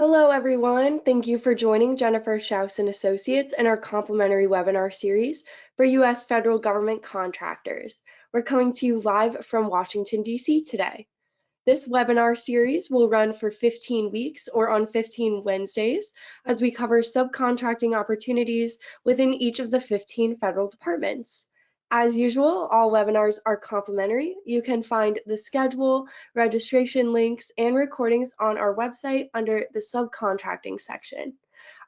Hello, everyone. Thank you for joining Jennifer Schaus and Associates in our complimentary webinar series for U.S. federal government contractors. We're coming to you live from Washington, D.C. today. This webinar series will run for 15 weeks or on 15 Wednesdays as we cover subcontracting opportunities within each of the 15 federal departments. As usual, all webinars are complimentary. You can find the schedule, registration links, and recordings on our website under the subcontracting section.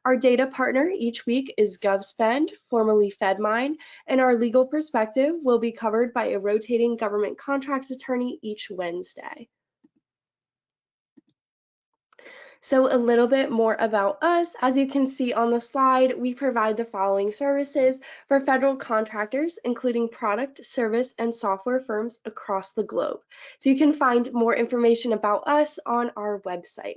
Our data partner each week is GovSpend, formerly FedMine, and our legal perspective will be covered by a rotating government contracts attorney each Wednesday. So a little bit more about us. As you can see on the slide, we provide the following services for federal contractors, including product, service, and software firms across the globe. So you can find more information about us on our website.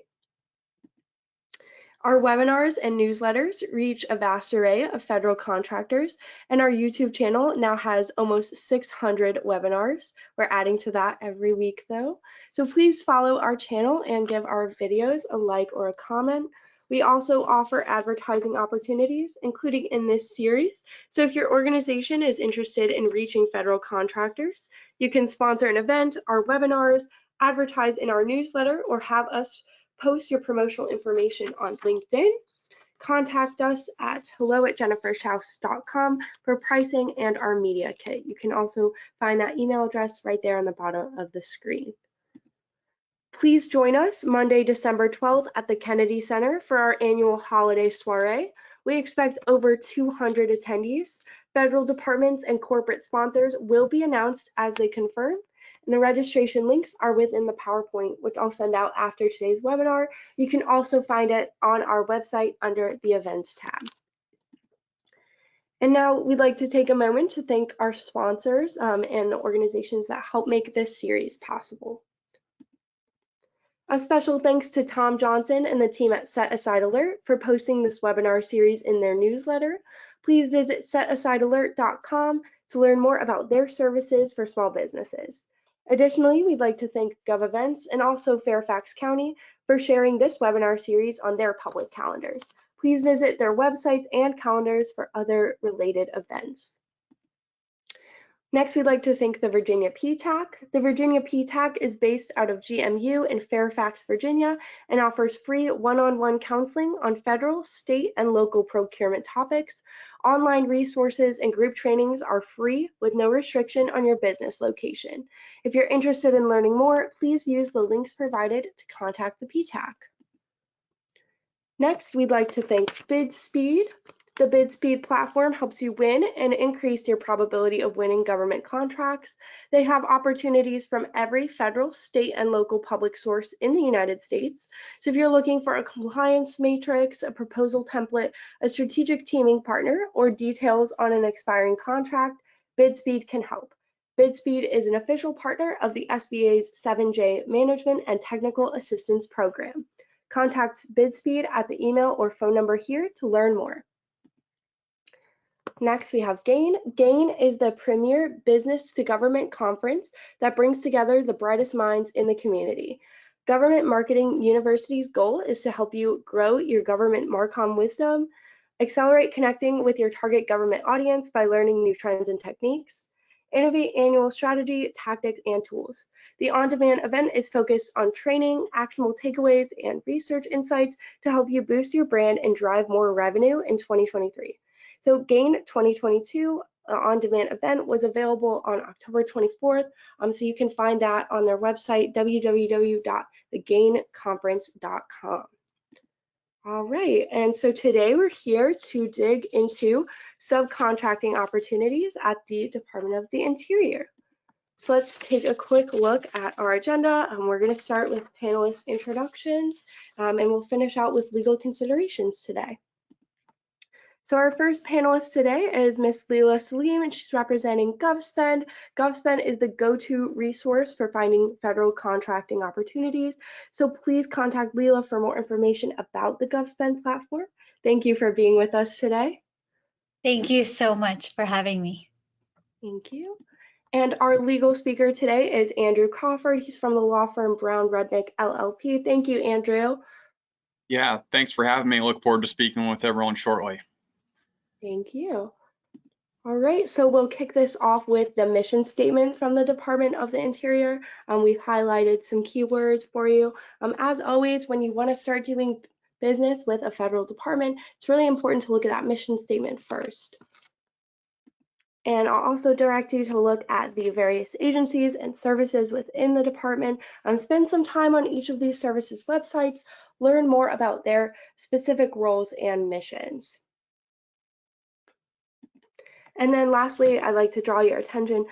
Our webinars and newsletters reach a vast array of federal contractors, and our YouTube channel now has almost 600 webinars. We're adding to that every week though. So please follow our channel and give our videos a like or a comment. We also offer advertising opportunities, including in this series. So if your organization is interested in reaching federal contractors, you can sponsor an event, our webinars, advertise in our newsletter, or have us post your promotional information on LinkedIn. Contact us at hello@jenniferschaus.com for pricing and our media kit. You can also find that email address right there on the bottom of the screen. Please join us Monday, December 12th at the Kennedy Center for our annual holiday soiree. We expect over 200 attendees. Federal departments and corporate sponsors will be announced as they confirm. And the registration links are within the PowerPoint, which I'll send out after today's webinar. You can also find it on our website under the Events tab. And now we'd like to take a moment to thank our sponsors and the organizations that help make this series possible. A special thanks to Tom Johnson and the team at Set Aside Alert for posting this webinar series in their newsletter. Please visit setasidealert.com to learn more about their services for small businesses. Additionally, we'd like to thank GovEvents and also Fairfax County for sharing this webinar series on their public calendars. Please visit their websites and calendars for other related events. Next, we'd like to thank the Virginia PTAC. The Virginia PTAC is based out of GMU in Fairfax, Virginia, and offers free one-on-one counseling on federal, state, and local procurement topics. Online resources and group trainings are free with no restriction on your business location. If you're interested in learning more, please use the links provided to contact the PTAC. Next, we'd like to thank BidSpeed. The BidSpeed platform helps you win and increase your probability of winning government contracts. They have opportunities from every federal, state, and local public source in the United States. So if you're looking for a compliance matrix, a proposal template, a strategic teaming partner, or details on an expiring contract, BidSpeed can help. BidSpeed is an official partner of the SBA's 7J Management and Technical Assistance Program. Contact BidSpeed at the email or phone number here to learn more. Next, we have GAIN. GAIN is the premier business to government conference that brings together the brightest minds in the community. Government Marketing University's goal is to help you grow your government Marcom wisdom, accelerate connecting with your target government audience by learning new trends and techniques, innovate annual strategy, tactics, and tools. The on-demand event is focused on training, actionable takeaways, and research insights to help you boost your brand and drive more revenue in 2023. So GAIN 2022 on-demand event was available on October 24th. So you can find that on their website, www.thegainconference.com. All right, and so today we're here to dig into subcontracting opportunities at the Department of the Interior. So let's take a quick look at our agenda. We're going to start with panelist introductions, and we'll finish out with legal considerations today. So our first panelist today is Ms. Leila Salim, and she's representing GovSpend. GovSpend is the go-to resource for finding federal contracting opportunities. So please contact Leila for more information about the GovSpend platform. Thank you for being with us today. Thank you so much for having me. Thank you. And our legal speaker today is Andrew Crawford. He's from the law firm Brown Rudnick LLP. Thank you, Andrew. Yeah, thanks for having me. I look forward to speaking with everyone shortly. Thank you. All right, so we'll kick this off with the mission statement from the Department of the Interior. We've highlighted some keywords for you. As always, when you want to start doing business with a federal department, it's really important to look at that mission statement first. And I'll also direct you to look at the various agencies and services within the department. Spend some time on each of these services' websites, learn more about their specific roles and missions. And then lastly, I'd like to draw your attention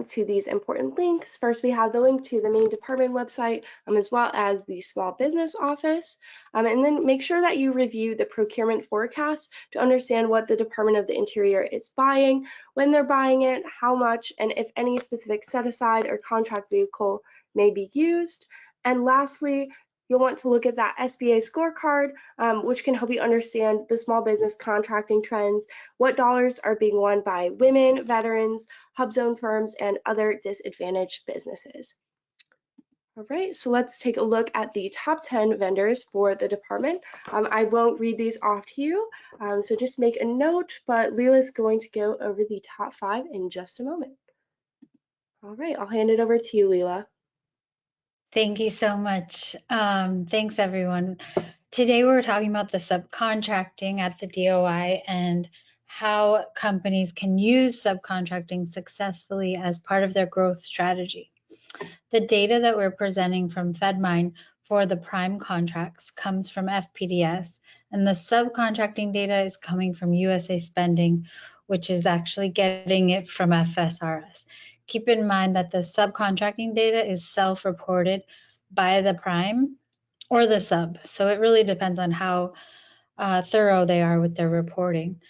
to these important links. First, we have the link to the main department website, as well as the small business office. And then make sure that you review the procurement forecast to understand what the Department of the Interior is buying, when they're buying it, how much, and if any specific set aside or contract vehicle may be used. And lastly, you'll want to look at that SBA scorecard, which can help you understand the small business contracting trends, what dollars are being won by women, veterans, hub zone firms, and other disadvantaged businesses. All right, so let's take a look at the top 10 vendors for the department. I won't read these off to you, so just make a note, but Leela's going to go over the top 5 in just a moment. All right, I'll hand it over to you, Leela. Thank you so much. Thanks, everyone. Today we're talking about the subcontracting at the DOI and how companies can use subcontracting successfully as part of their growth strategy. The data that we're presenting from FedMine for the prime contracts comes from FPDS, and the subcontracting data is coming from USA Spending, which is actually getting it from FSRS. Keep in mind that the subcontracting data is self-reported by the prime or the sub. So it really depends on how thorough they are with their reporting.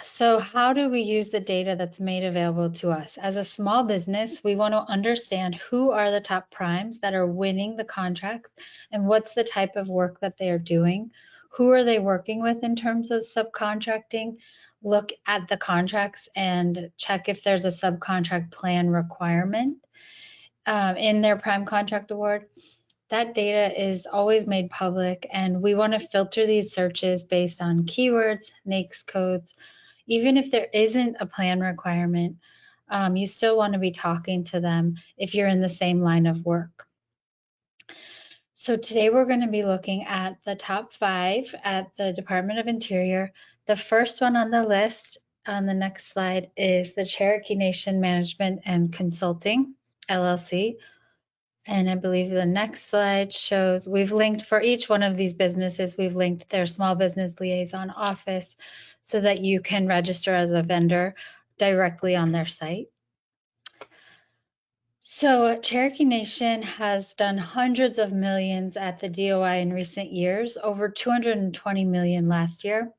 So how do we use the data that's made available to us? As a small business, we want to understand who are the top primes that are winning the contracts and what's the type of work that they are doing. Who are they working with in terms of subcontracting? Look at the contracts and check if there's a subcontract plan requirement in their prime contract award. That data is always made public, and we want to filter these searches based on keywords, NAICS codes. Even if there isn't a plan requirement, you still want to be talking to them if you're in the same line of work. So today we're going to be looking at the top 5 at the Department of Interior. The first one on the list on the next slide is the Cherokee Nation Management and Consulting, LLC. And I believe the next slide shows we've linked for each one of these businesses, we've linked their small business liaison office so that you can register as a vendor directly on their site. So Cherokee Nation has done hundreds of millions at the DOI in recent years, over 220 million last year.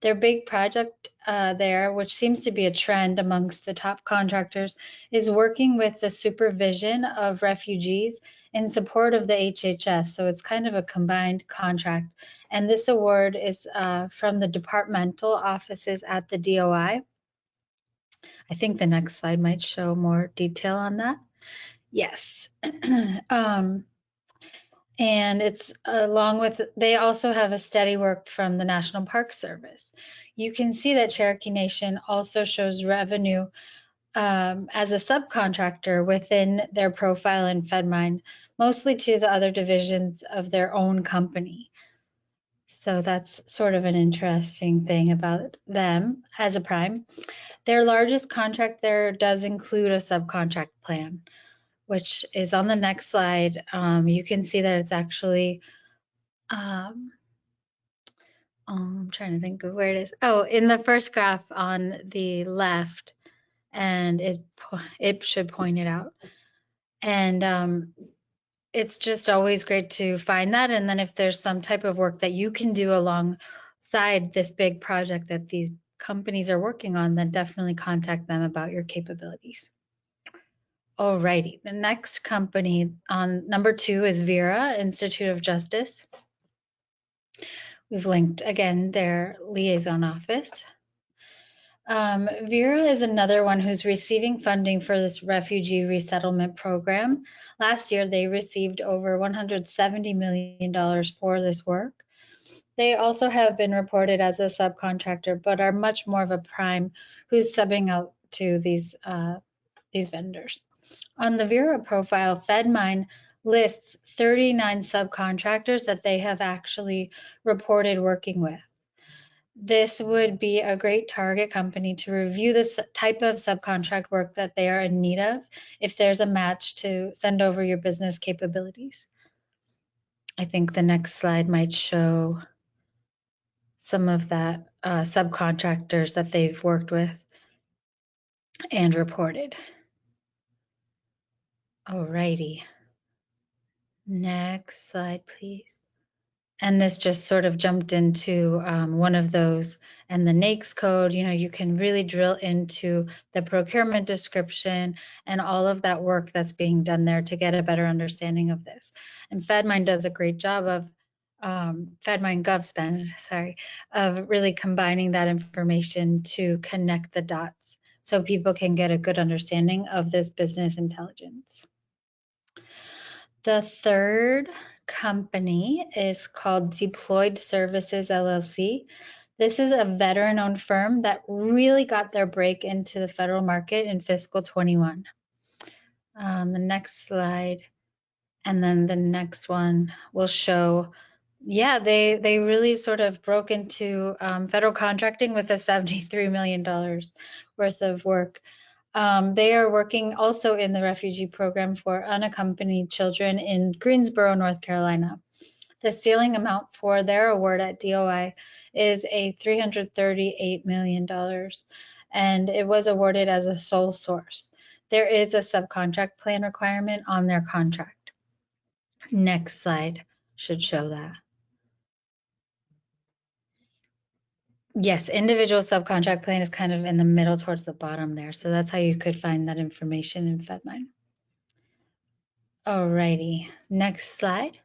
Their big project there, which seems to be a trend amongst the top contractors, is working with the supervision of refugees in support of the HHS. So it's kind of a combined contract. And this award is from the departmental offices at the DOI. I think the next slide might show more detail on that. Yes. And it's along with, they also have a steady work from the National Park Service. You can see that Cherokee Nation also shows revenue as a subcontractor within their profile in FedMine, mostly to the other divisions of their own company. So that's sort of an interesting thing about them as a prime. Their largest contract there does include a subcontract plan, which is on the next slide. You can see that it's actually, I'm trying to think of where it is. Oh, in the first graph on the left, and it should point it out. And it's just always great to find that. And then if there's some type of work that you can do alongside this big project that these companies are working on, then definitely contact them about your capabilities. Alrighty, the next company on number 2 is VERA, Institute of Justice. We've linked again their liaison office. VERA is another one who's receiving funding for this refugee resettlement program. Last year, they received over $170 million for this work. They also have been reported as a subcontractor, but are much more of a prime who's subbing out to these vendors. On the VERA profile, FedMine lists 39 subcontractors that they have actually reported working with. This would be a great target company to review this type of subcontract work that they are in need of, if there's a match to send over your business capabilities. I think the next slide might show some of that subcontractors that they've worked with and reported. Alrighty. Next slide, please. And this just sort of jumped into one of those. And the NAICS code, you can really drill into the procurement description and all of that work that's being done there to get a better understanding of this. And FedMine does a great job of, FedMine GovSpend, sorry, of really combining that information to connect the dots so people can get a good understanding of this business intelligence. The third company is called Deployed Services LLC. This is a veteran-owned firm that really got their break into the federal market in fiscal 21. The next slide, and then the next one will show, yeah, they really sort of broke into federal contracting with a $73 million worth of work. They are working also in the refugee program for unaccompanied children in Greensboro, North Carolina. The ceiling amount for their award at DOI is a $338 million, and it was awarded as a sole source. There is a subcontract plan requirement on their contract. Next slide should show that. Yes, individual subcontract plan is kind of in the middle towards the bottom there. So that's how you could find that information in FedMine. Alrighty, next slide.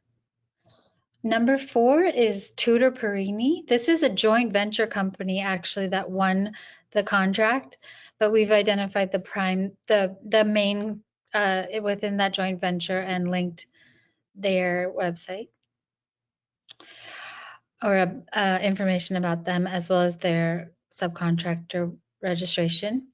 Number 4 is Tudor Perini. This is a joint venture company actually that won the contract, but we've identified the prime, the main within that joint venture and linked their website or information about them as well as their subcontractor registration.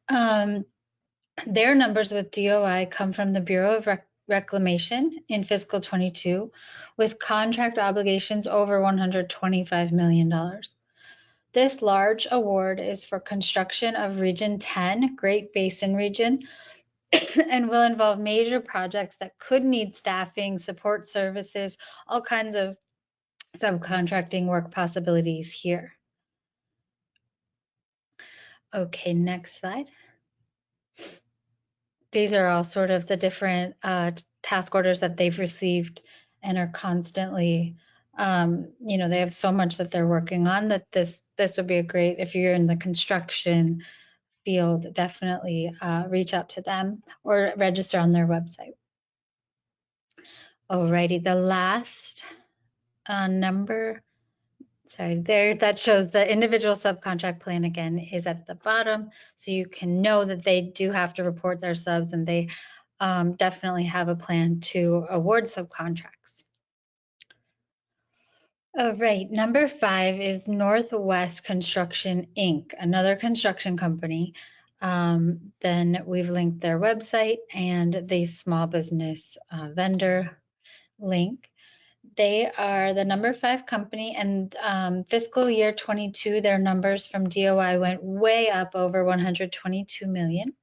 Their numbers with DOI come from the Bureau of Reclamation in fiscal 22 with contract obligations over $125 million. This large award is for construction of Region 10, Great Basin region, and will involve major projects that could need staffing, support services, all kinds of subcontracting work possibilities here. Okay, next slide. These are all sort of the different task orders that they've received and are constantly, they have so much that they're working on that this would be a great, if you're in the construction field, definitely reach out to them or register on their website. Alrighty, the last number, sorry, there that shows the individual subcontract plan again is at the bottom, so you can know that they do have to report their subs and they definitely have a plan to award subcontracts. All right, number 5 is Northwest Construction Inc., another construction company. Then we've linked their website and the small business vendor link. They are the number 5 company, and fiscal year 22, their numbers from DOI went way up over 122 million.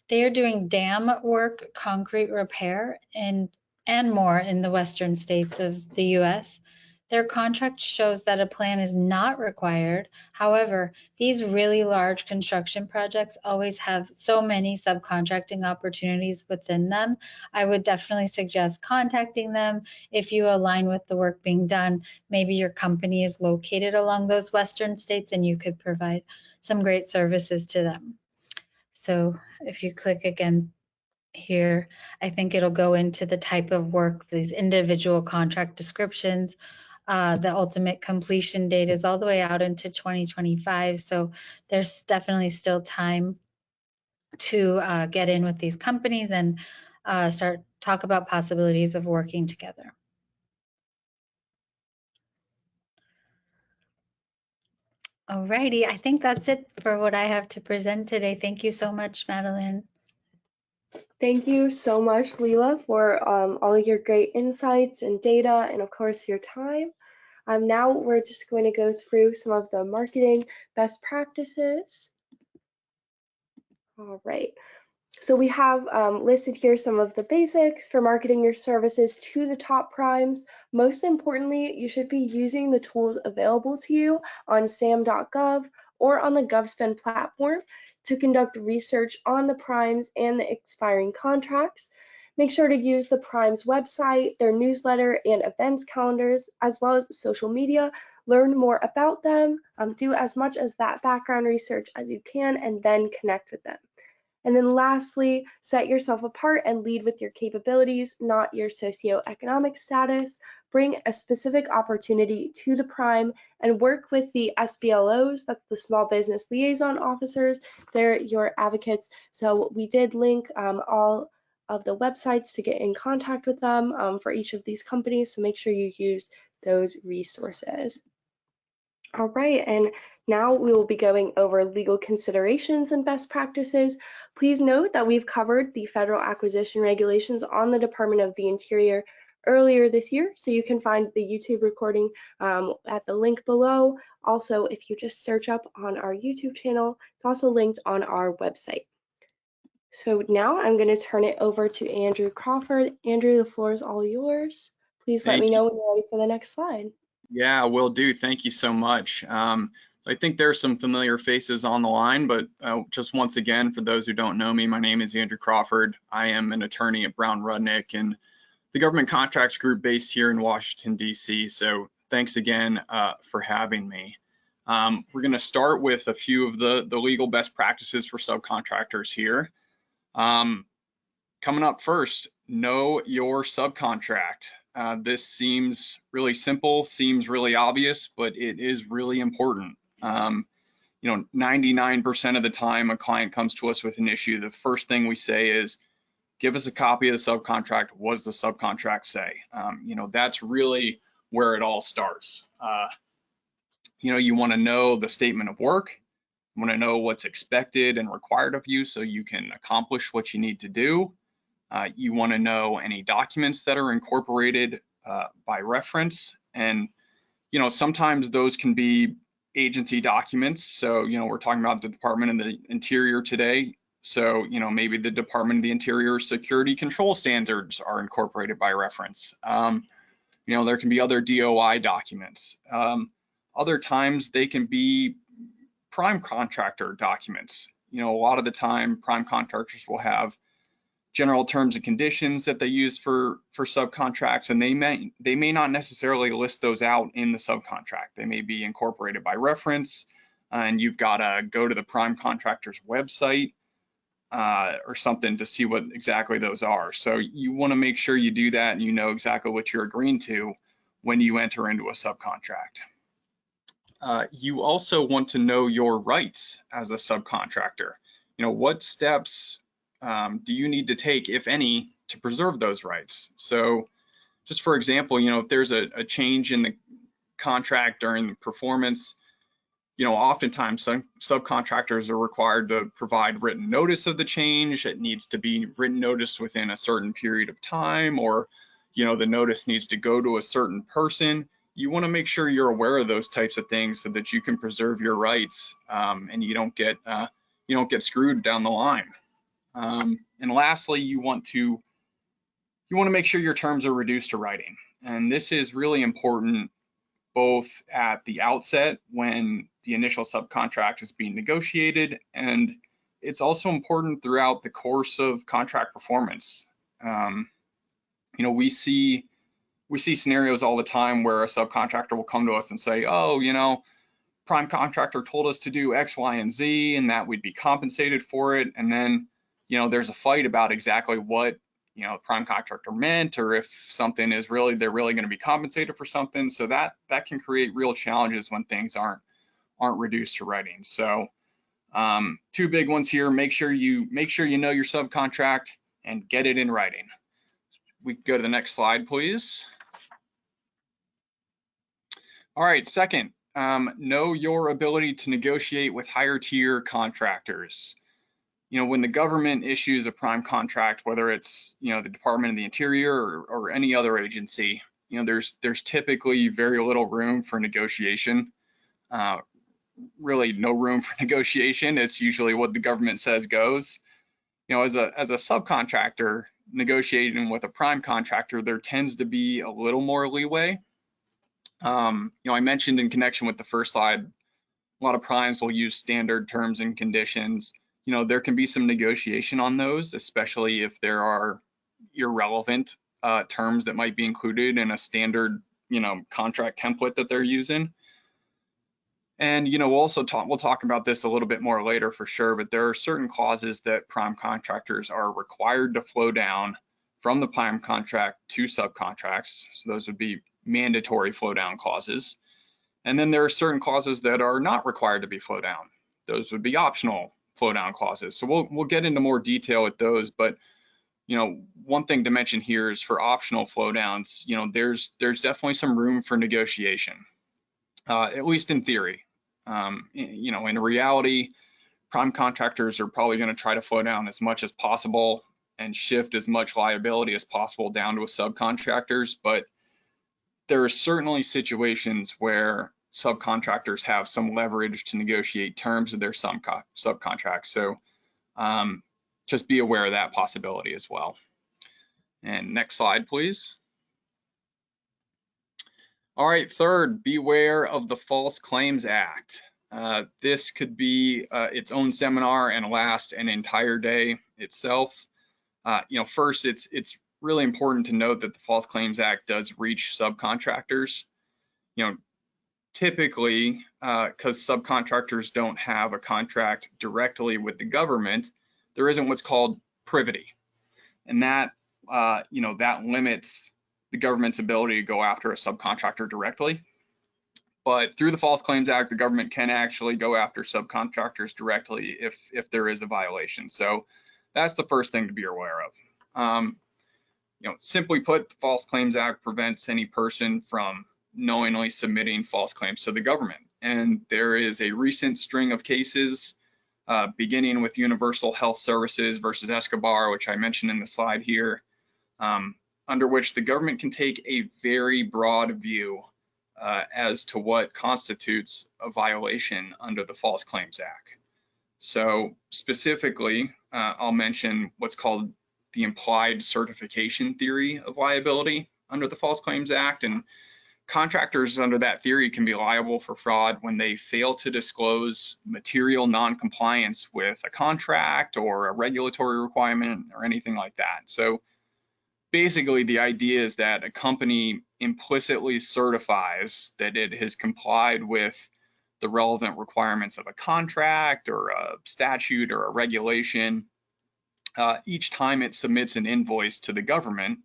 They are doing dam work, concrete repair, and more in the western states of the US. Their contract shows that a plan is not required. However, these really large construction projects always have so many subcontracting opportunities within them. I would definitely suggest contacting them if you align with the work being done. Maybe your company is located along those western states and you could provide some great services to them. So if you click again here, I think it'll go into the type of work, these individual contract descriptions, the ultimate completion date is all the way out into 2025. So there's definitely still time to get in with these companies and start talk about possibilities of working together. Alrighty, I think that's it for what I have to present today. Thank you so much, Madeline. Thank you so much, Leela, for all of your great insights and data, and of course your time. Now we're just going to go through some of the marketing best practices. All right. So we have listed here some of the basics for marketing your services to the top primes. Most importantly, you should be using the tools available to you on sam.gov or on the GovSpend platform to conduct research on the primes and the expiring contracts. Make sure to use the primes website, their newsletter, and events calendars, as well as social media. Learn more about them, do as much as that background research as you can, and then connect with them. And then lastly, set yourself apart and lead with your capabilities, not your socioeconomic status. Bring a specific opportunity to the prime and work with the SBLOs, that's the Small Business Liaison Officers. They're your advocates. So we did link all of the websites to get in contact with them for each of these companies. So make sure you use those resources. All right, and now we will be going over legal considerations and best practices. Please note that we've covered the federal acquisition regulations on the Department of the Interior earlier this year, so you can find the YouTube recording at the link below. Also, if you just search up on our YouTube channel, it's also linked on our website. So now I'm going to turn it over to Andrew Crawford. Andrew, the floor is all yours. Please let me know when you're ready for the next slide. Yeah, will do. Thank you so much. I think there are some familiar faces on the line, but just once again, for those who don't know me, my name is Andrew Crawford. I am an attorney at Brown Rudnick and the government contracts group based here in Washington, D.C. So thanks again for having me. We're going to start with a few of the legal best practices for subcontractors here. Coming up first, know your subcontract. This seems really simple, seems really obvious, but it is really important. 99% of the time a client comes to us with an issue, the first thing we say is, give us a copy of the subcontract. What does the subcontract say? That's really where it all starts. You want to know the statement of work. You want to know what's expected and required of you so you can accomplish what you need to do. You want to know any documents that are incorporated by reference. And, sometimes those can be agency documents. So, we're talking about the Department of the Interior today. So, maybe the Department of the Interior security control standards are incorporated by reference. There can be other DOI documents. Other times they can be prime contractor documents. A lot of the time prime contractors will have general terms and conditions that they use for subcontracts, and they may not necessarily list those out in the subcontract. They may be incorporated by reference, and you've got to go to the prime contractor's website or something to see what exactly those are. So you want to make sure you do that and you know exactly what you're agreeing to when you enter into a subcontract. You also want to know your rights as a subcontractor. What steps do you need to take, if any, to preserve those rights? So just for example, if there's a change in the contract during the performance, oftentimes some subcontractors are required to provide written notice of the change. It needs to be written notice within a certain period of time, or, the notice needs to go to a certain person. You want to make sure you're aware of those types of things so that you can preserve your rights and you don't get screwed down the line. And lastly, you want to make sure your terms are reduced to writing. And this is really important both at the outset when the initial subcontract is being negotiated, and it's also important throughout the course of contract performance. We see scenarios all the time where a subcontractor will come to us and say, oh, prime contractor told us to do X, Y, and Z, and that we'd be compensated for it. And then, there's a fight about exactly what, you know, the prime contractor meant, or if something is really, they're really going to be compensated for something. So that can create real challenges when things aren't reduced to writing. So two big ones here: make sure you know your subcontract and get it in writing. We can go to the next slide, please. All right, second, know your ability to negotiate with higher tier contractors. You know, when the government issues a prime contract, whether it's, you know, the Department of the Interior or any other agency, you know, there's typically very little room for negotiation. Really no room for negotiation. It's usually what the government says goes. You know, as a subcontractor negotiating with a prime contractor, there tends to be a little more leeway. You know, I mentioned in connection with the first slide, a lot of primes will use standard terms and conditions. You know, there can be some negotiation on those, especially if there are irrelevant terms that might be included in a standard, you know, contract template that they're using. And, you know, we'll talk about this a little bit more later for sure, but there are certain clauses that prime contractors are required to flow down from the prime contract to subcontracts. So those would be mandatory flow down clauses. And then there are certain clauses that are not required to be flow down. Those would be optional flow down clauses. So we'll get into more detail with those, but you know, one thing to mention here is for optional flow downs, you know, there's definitely some room for negotiation, at least in theory. You know, in reality, prime contractors are probably going to try to flow down as much as possible and shift as much liability as possible down to subcontractors, but there are certainly situations where subcontractors have some leverage to negotiate terms of their subcontracts. So just be aware of that possibility as well. And next slide, please. All right, third, beware of the False Claims Act. This could be its own seminar and last an entire day itself. You know, first, it's really important to note that the False Claims Act does reach subcontractors. You know, typically, because subcontractors don't have a contract directly with the government, there isn't what's called privity, and that you know, that limits the government's ability to go after a subcontractor directly. But through the False Claims Act, the government can actually go after subcontractors directly if there is a violation. So that's the first thing to be aware of. You know, simply put, the False Claims Act prevents any person from knowingly submitting false claims to the government. And there is a recent string of cases, beginning with Universal Health Services versus Escobar, which I mentioned in the slide here, under which the government can take a very broad view as to what constitutes a violation under the False Claims Act. So specifically, I'll mention what's called the implied certification theory of liability under the False Claims Act. And contractors under that theory can be liable for fraud when they fail to disclose material non-compliance with a contract or a regulatory requirement or anything like that. So basically, the idea is that a company implicitly certifies that it has complied with the relevant requirements of a contract or a statute or a regulation each time it submits an invoice to the government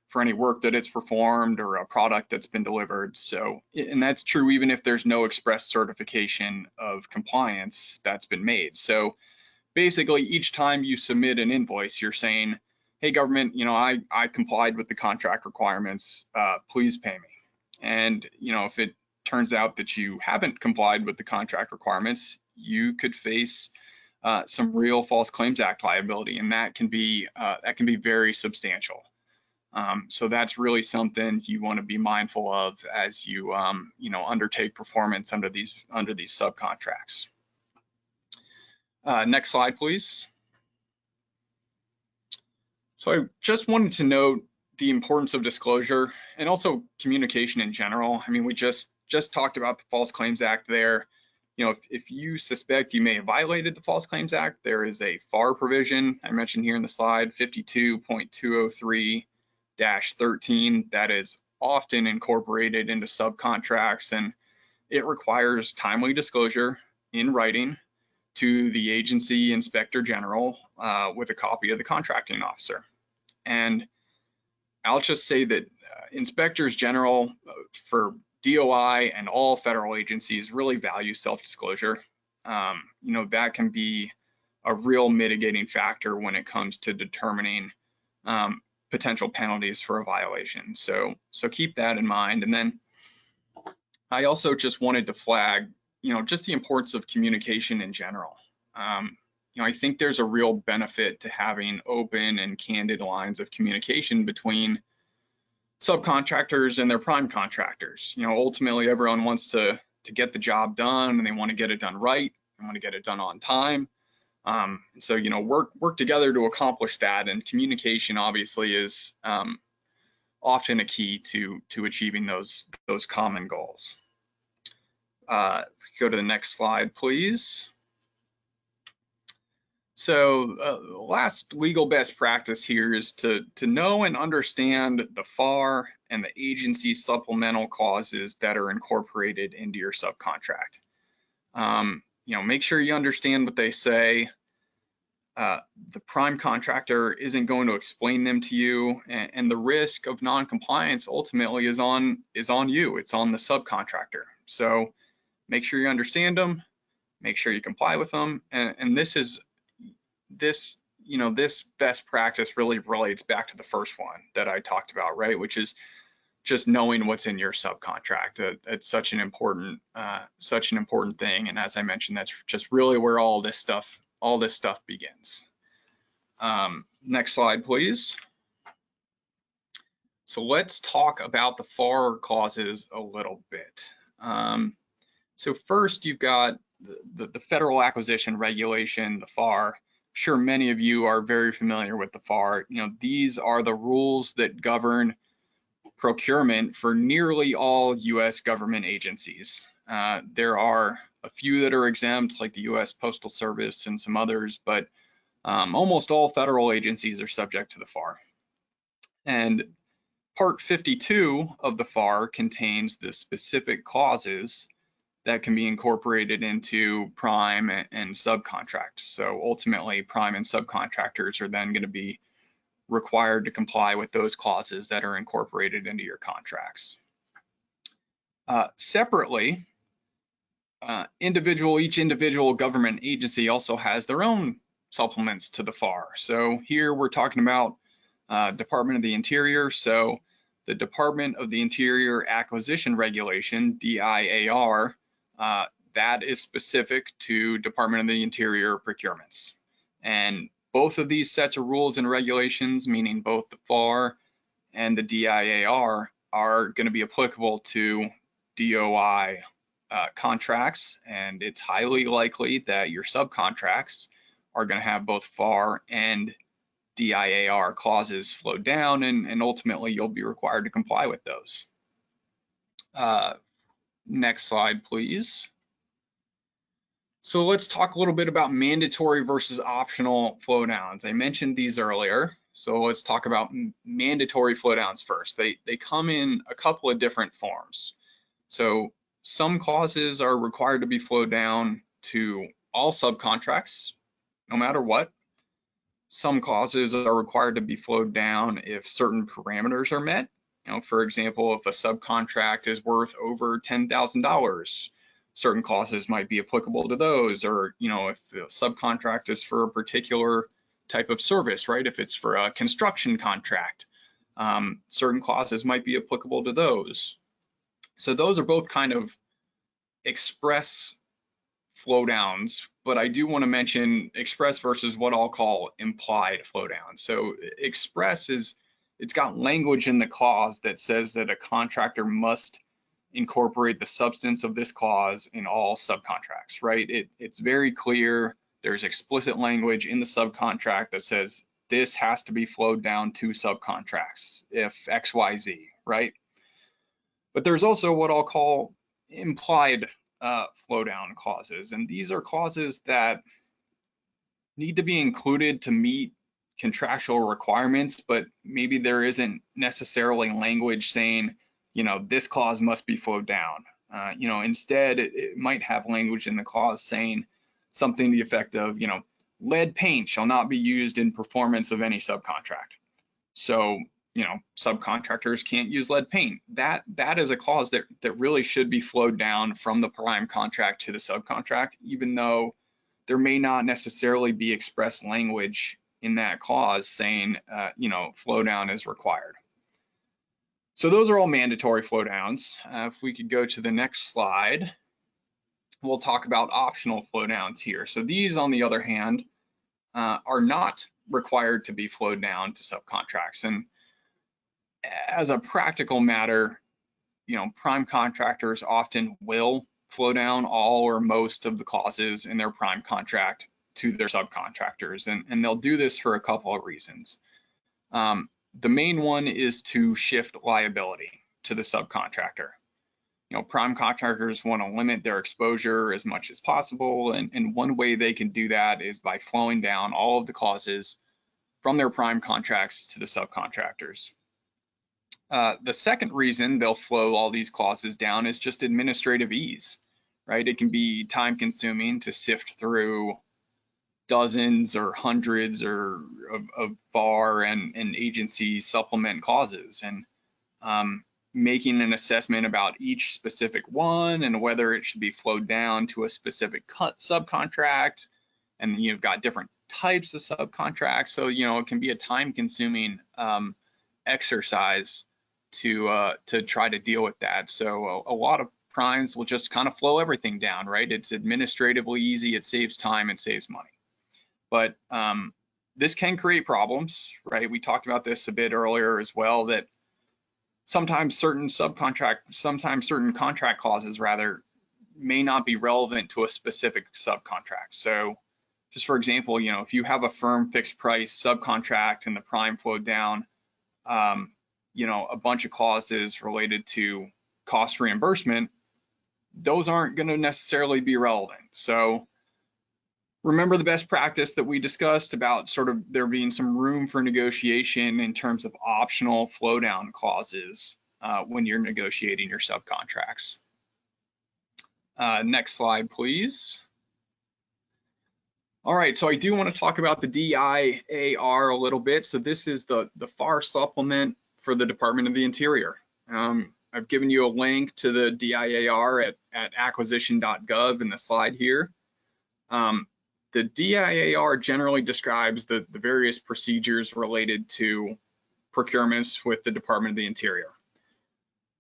for any work that it's performed or a product that's been delivered. So, and that's true even if there's no express certification of compliance that's been made. So basically, each time you submit an invoice, you're saying, hey, government, you know, I complied with the contract requirements, please pay me. And, you know, if it turns out that you haven't complied with the contract requirements, you could face some real False Claims Act liability, and that can be very substantial. So that's really something you want to be mindful of as you you know, undertake performance under these subcontracts. Next slide, please. So I just wanted to note the importance of disclosure and also communication in general. I mean, we just talked about the False Claims Act there. You know, if you suspect you may have violated the False Claims Act, there is a FAR provision I mentioned here in the slide, 52.203-13, that is often incorporated into subcontracts, and it requires timely disclosure in writing to the agency inspector general with a copy of the contracting officer. And I'll just say that inspectors general for DOI and all federal agencies really value self-disclosure. You know, that can be a real mitigating factor when it comes to determining potential penalties for a violation. So keep that in mind. And then I also just wanted to flag, you know, just the importance of communication in general. You know, I think there's a real benefit to having open and candid lines of communication between subcontractors and their prime contractors. You know, ultimately everyone wants to get the job done, and they want to get it done right. They want to get it done on time. So, you know, work together to accomplish that, and communication obviously is often a key to achieving those common goals. Go to the next slide, please. So last legal best practice here is to know and understand the FAR and the agency supplemental clauses that are incorporated into your subcontract. You know, make sure you understand what they say. The prime contractor isn't going to explain them to you, and the risk of non-compliance ultimately is on you. It's on the subcontractor. So make sure you understand them, make sure you comply with them, and this best practice really relates back to the first one that I talked about, right? Which is just knowing what's in your subcontract. It's such an important thing. And as I mentioned, that's just really where all this stuff begins. Next slide, please. So let's talk about the FAR clauses a little bit. So first, you've got the Federal Acquisition Regulation, the FAR. I'm sure many of you are very familiar with the FAR. You know, these are the rules that govern procurement for nearly all U.S. government agencies. There are a few that are exempt, like the U.S. Postal Service and some others, but almost all federal agencies are subject to the FAR. And Part 52 of the FAR contains the specific clauses that can be incorporated into prime and subcontract. So ultimately, prime and subcontractors are then going to be required to comply with those clauses that are incorporated into your contracts. Separately, each individual government agency also has their own supplements to the FAR. So here we're talking about Department of the Interior. So the Department of the Interior Acquisition Regulation, DIAR, that is specific to Department of the Interior procurements. And both of these sets of rules and regulations, meaning both the FAR and the DIAR, are going to be applicable to DOI contracts, and it's highly likely that your subcontracts are going to have both FAR and DIAR clauses flowed down, and ultimately you'll be required to comply with those. Next slide, please. So let's talk a little bit about mandatory versus optional flow downs. I mentioned these earlier, so let's talk about mandatory flow downs first. They come in a couple of different forms. So some clauses are required to be flowed down to all subcontracts, no matter what. Some clauses are required to be flowed down if certain parameters are met. You know, for example, if a subcontract is worth over $10,000, certain clauses might be applicable to those, or, you know, if the subcontract is for a particular type of service, right? If it's for a construction contract, certain clauses might be applicable to those. So those are both kind of express flow downs, but I do want to mention express versus what I'll call implied flow downs. So express it's got language in the clause that says that a contractor must incorporate the substance of this clause in all subcontracts, right? It's very clear. There's explicit language in the subcontract that says this has to be flowed down to subcontracts if XYZ, right? But there's also what I'll call implied flow down clauses, and these are clauses that need to be included to meet contractual requirements, but maybe there isn't necessarily language saying, you know, this clause must be flowed down. You know, instead it might have language in the clause saying something to the effect of, you know, lead paint shall not be used in performance of any subcontract. So, you know, subcontractors can't use lead paint. That is a clause that really should be flowed down from the prime contract to the subcontract, even though there may not necessarily be express language in that clause saying, you know, flow down is required. So those are all mandatory flow downs. If we could go to the next slide, we'll talk about optional flow downs here. So these, on the other hand, are not required to be flowed down to subcontracts. And as a practical matter, you know, prime contractors often will flow down all or most of the clauses in their prime contract to their subcontractors, and they'll do this for a couple of reasons. The main one is to shift liability to the subcontractor. You know, prime contractors want to limit their exposure as much as possible, and one way they can do that is by flowing down all of the clauses from their prime contracts to the subcontractors. The second reason they'll flow all these clauses down is just administrative ease, right? It can be time consuming to sift through dozens or hundreds of VAR and agency supplement clauses, and making an assessment about each specific one and whether it should be flowed down to a specific subcontract. And you've got different types of subcontracts, so you know it can be a time consuming exercise to try to deal with that. So a lot of primes will just kind of flow everything down, right? It's administratively easy, it saves time, it saves money. But this can create problems, right? We talked about this a bit earlier as well, that sometimes certain contract clauses rather may not be relevant to a specific subcontract. So just for example, you know, if you have a firm fixed price subcontract and the prime flowed down, you know, a bunch of clauses related to cost reimbursement, those aren't going to necessarily be relevant. So remember the best practice that we discussed about sort of there being some room for negotiation in terms of optional flow down clauses when you're negotiating your subcontracts. Next slide, please. All right, so I do want to talk about the DIAR a little bit. So this is the FAR supplement for the Department of the Interior. I've given you a link to the DIAR at acquisition.gov in the slide here. The DIAR generally describes the various procedures related to procurements with the Department of the Interior.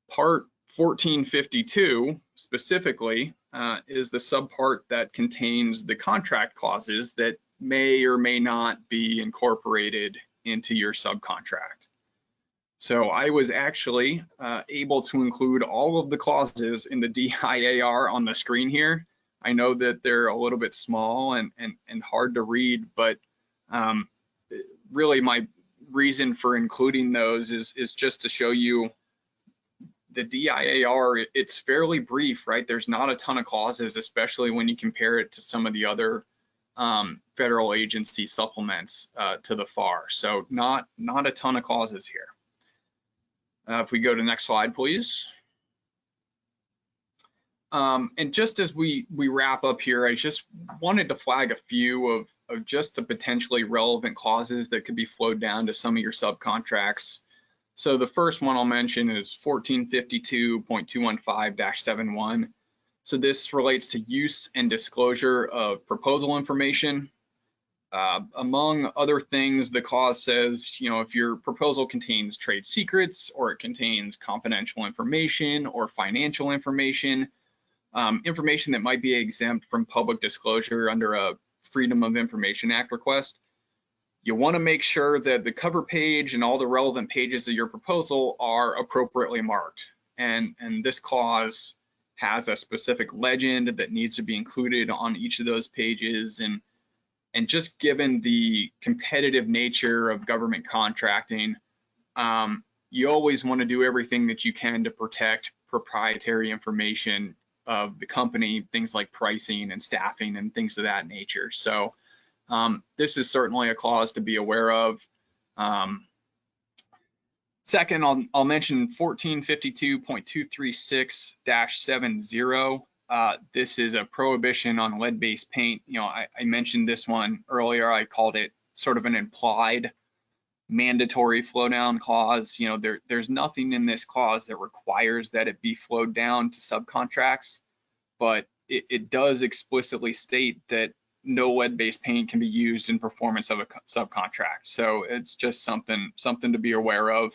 Part 1452 specifically is the subpart that contains the contract clauses that may or may not be incorporated into your subcontract. So I was actually able to include all of the clauses in the DIAR on the screen here. I know that they're a little bit small and hard to read, but really my reason for including those is just to show you the DIAR. It's fairly brief, right? There's not a ton of clauses, especially when you compare it to some of the other federal agency supplements to the FAR. So not a ton of clauses here. If we go to the next slide, please. And just as we wrap up here, I just wanted to flag a few of just the potentially relevant clauses that could be flowed down to some of your subcontracts. So the first one I'll mention is 1452.215-71. So this relates to use and disclosure of proposal information. Among other things, the clause says, you know, if your proposal contains trade secrets or it contains confidential information or financial information, information that might be exempt from public disclosure under a Freedom of Information Act request, you want to make sure that the cover page and all the relevant pages of your proposal are appropriately marked. And this clause has a specific legend that needs to be included on each of those pages. And just given the competitive nature of government contracting, you always want to do everything that you can to protect proprietary information of the company, things like pricing and staffing and things of that nature. So this is certainly a clause to be aware of. Second, I'll mention 1452.236-70. This is a prohibition on lead-based paint. You know, I mentioned this one earlier. I called it sort of an implied mandatory flow down clause. You know, there's nothing in this clause that requires that it be flowed down to subcontracts, but it does explicitly state that no lead-based paint can be used in performance of a subcontract. So it's just something to be aware of.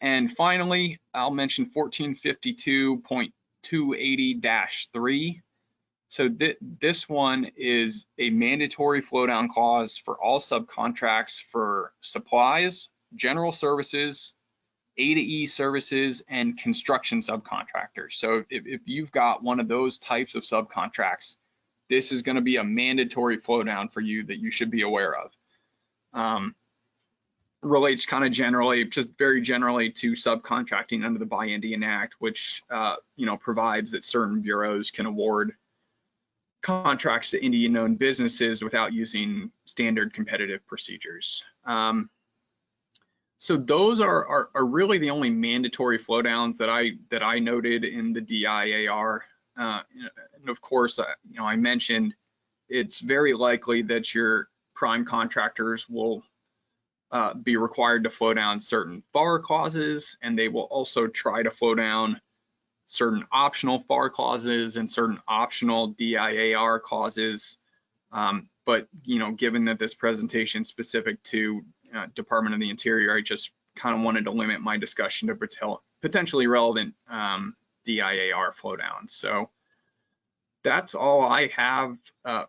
And finally, I'll mention 1452.280-3. So this one is a mandatory flow down clause for all subcontracts for supplies, general services, A to E services, and construction subcontractors. So if you've got one of those types of subcontracts, this is going to be a mandatory flow down for you that you should be aware of. Relates kind of generally, just very generally, to subcontracting under the Buy Indian Act, which provides that certain bureaus can award contracts to Indian-owned businesses without using standard competitive procedures. So those are really the only mandatory flow downs that I noted in the DIAR. And of course, I mentioned it's very likely that your prime contractors will be required to flow down certain FAR clauses, and they will also try to flow down certain optional FAR clauses and certain optional DIAR clauses. But given that this presentation is specific to Department of the Interior, I just kind of wanted to limit my discussion to potentially relevant DIAR flow downs. So that's all I have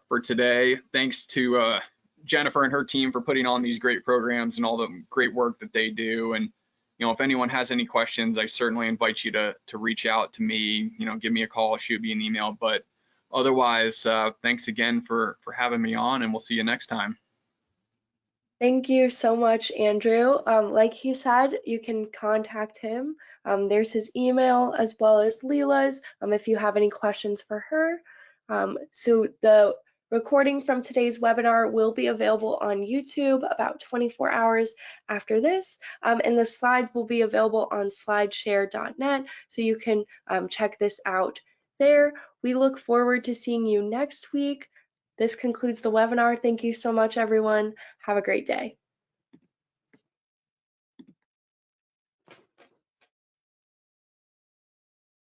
for today. Thanks to Jennifer and her team for putting on these great programs and all the great work that they do. And if anyone has any questions, I certainly invite you to reach out to me. Give me a call, shoot me an email. But otherwise, thanks again for having me on, and we'll see you next time. Thank you so much, Andrew. Like he said, you can contact him. There's his email as well as Leela's if you have any questions for her. So the recording from today's webinar will be available on YouTube about 24 hours after this, and the slides will be available on slideshare.net, so you can check this out there. We look forward to seeing you next week. This concludes the webinar. Thank you so much, everyone. Have a great day.